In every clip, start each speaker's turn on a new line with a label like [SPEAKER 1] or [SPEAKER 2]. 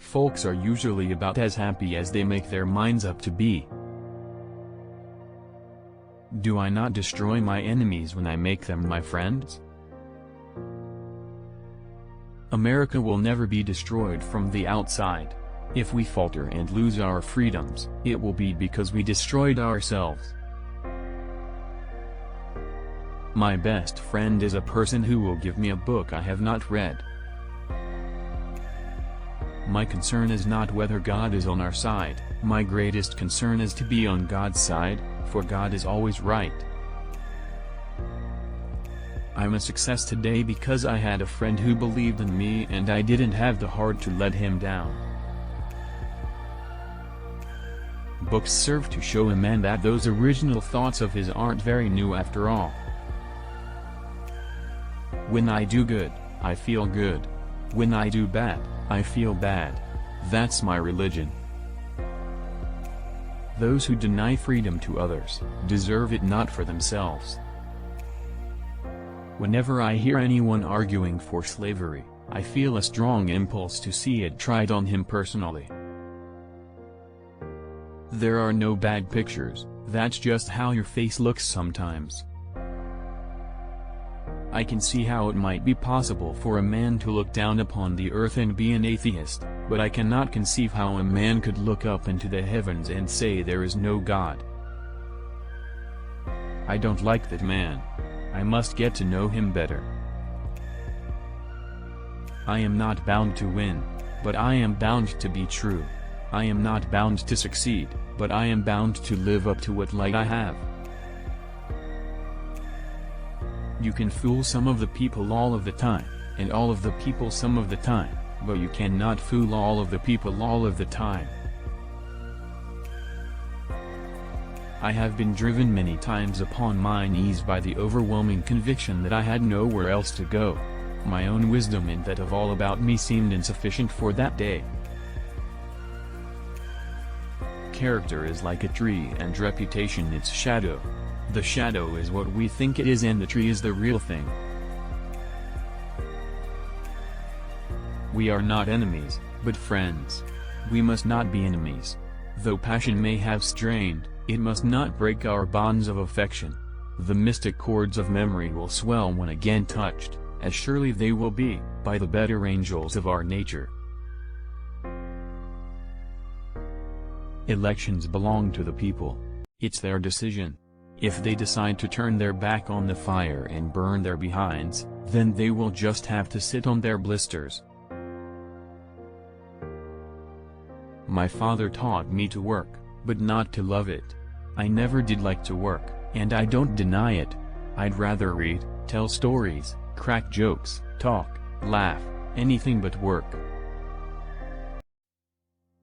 [SPEAKER 1] Folks are usually about as happy as they make their minds up to be. Do I not destroy my enemies when I make them my friends? America will never be destroyed from the outside. If we falter and lose our freedoms, it will be because we destroyed ourselves. My best friend is a person who will give me a book I have not read. My concern is not whether God is on our side, my greatest concern is to be on God's side, for God is always right. I'm a success today because I had a friend who believed in me and I didn't have the heart to let him down. Books serve to show a man that those original thoughts of his aren't very new after all. When I do good, I feel good. When I do bad, I feel bad. That's my religion. Those who deny freedom to others, deserve it not for themselves. Whenever I hear anyone arguing for slavery, I feel a strong impulse to see it tried on him personally. There are no bad pictures, that's just how your face looks sometimes. I can see how it might be possible for a man to look down upon the earth and be an atheist, but I cannot conceive how a man could look up into the heavens and say there is no God. I don't like that man. I must get to know him better. I am not bound to win, but I am bound to be true. I am not bound to succeed, but I am bound to live up to what light I have. You can fool some of the people all of the time, and all of the people some of the time, but you cannot fool all of the people all of the time. I have been driven many times upon my knees by the overwhelming conviction that I had nowhere else to go. My own wisdom and that of all about me seemed insufficient for that day. Character is like a tree and reputation its shadow. The shadow is what we think it is and the tree is the real thing. We are not enemies, but friends. We must not be enemies. Though passion may have strained, it must not break our bonds of affection. The mystic chords of memory will swell when again touched, as surely they will be, by the better angels of our nature. Elections belong to the people. It's their decision. If they decide to turn their back on the fire and burn their behinds, then they will just have to sit on their blisters. My father taught me to work, but not to love it. I never did like to work, and I don't deny it. I'd rather read, tell stories, crack jokes, talk, laugh, anything but work.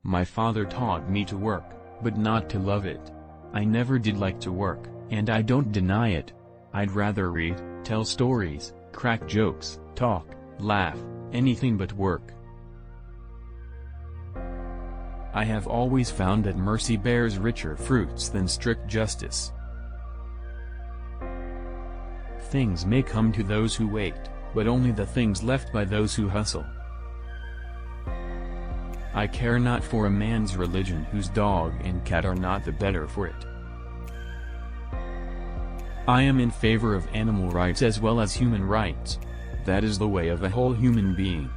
[SPEAKER 1] My father taught me to work, but not to love it. I never did like to work, and I don't deny it. I'd rather read, tell stories, crack jokes, talk, laugh, anything but work. I have always found that mercy bears richer fruits than strict justice. Things may come to those who wait, but only the things left by those who hustle. I care not for a man's religion whose dog and cat are not the better for it. I am in favor of animal rights as well as human rights. That is the way of a whole human being.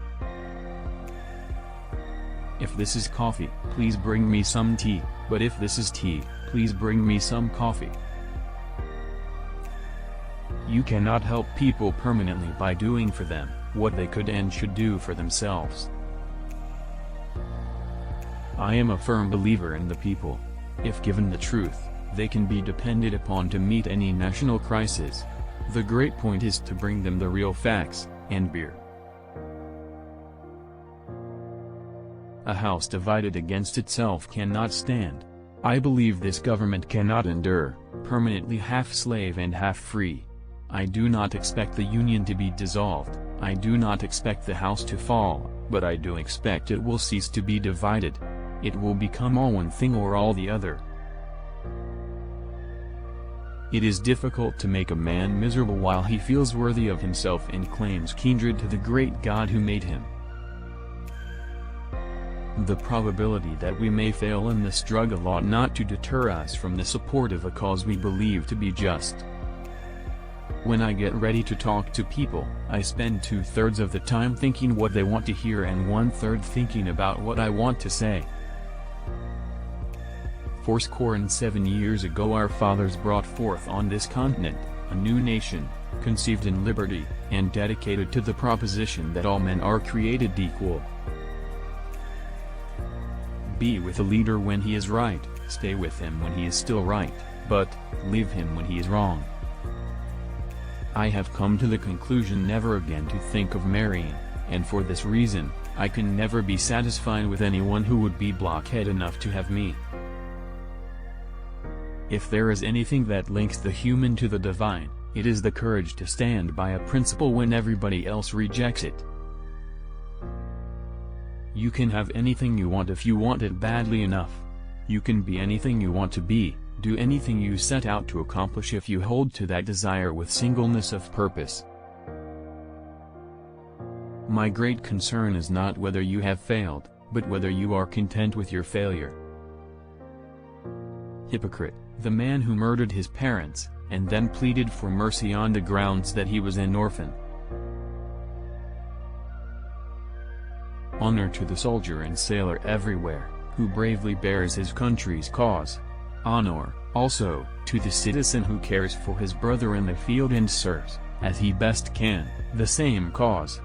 [SPEAKER 1] If this is coffee, please bring me some tea, but if this is tea, please bring me some coffee. You cannot help people permanently by doing for them what they could and should do for themselves. I am a firm believer in the people. If given the truth, they can be depended upon to meet any national crisis. The great point is to bring them the real facts, and beer. A house divided against itself cannot stand. I believe this government cannot endure, permanently half slave and half free. I do not expect the Union to be dissolved, I do not expect the house to fall, but I do expect it will cease to be divided. It will become all one thing or all the other. It is difficult to make a man miserable while he feels worthy of himself and claims kindred to the great God who made him. The probability that we may fail in the struggle ought not to deter us from the support of a cause we believe to be just. When I get ready to talk to people, I spend 2/3 of the time thinking what they want to hear and 1/3 thinking about what I want to say. 47 years ago our fathers brought forth on this continent a new nation, conceived in liberty, and dedicated to the proposition that all men are created equal. Be with a leader when he is right, stay with him when he is still right, but leave him when he is wrong. I have come to the conclusion never again to think of marrying, and for this reason, I can never be satisfied with anyone who would be blockhead enough to have me. If there is anything that links the human to the divine, it is the courage to stand by a principle when everybody else rejects it. You can have anything you want if you want it badly enough. You can be anything you want to be, do anything you set out to accomplish if you hold to that desire with singleness of purpose. My great concern is not whether you have failed, but whether you are content with your failure. Hypocrite, the man who murdered his parents, and then pleaded for mercy on the grounds that he was an orphan. Honor to the soldier and sailor everywhere, who bravely bears his country's cause. Honor, also, to the citizen who cares for his brother in the field and serves, as he best can, the same cause.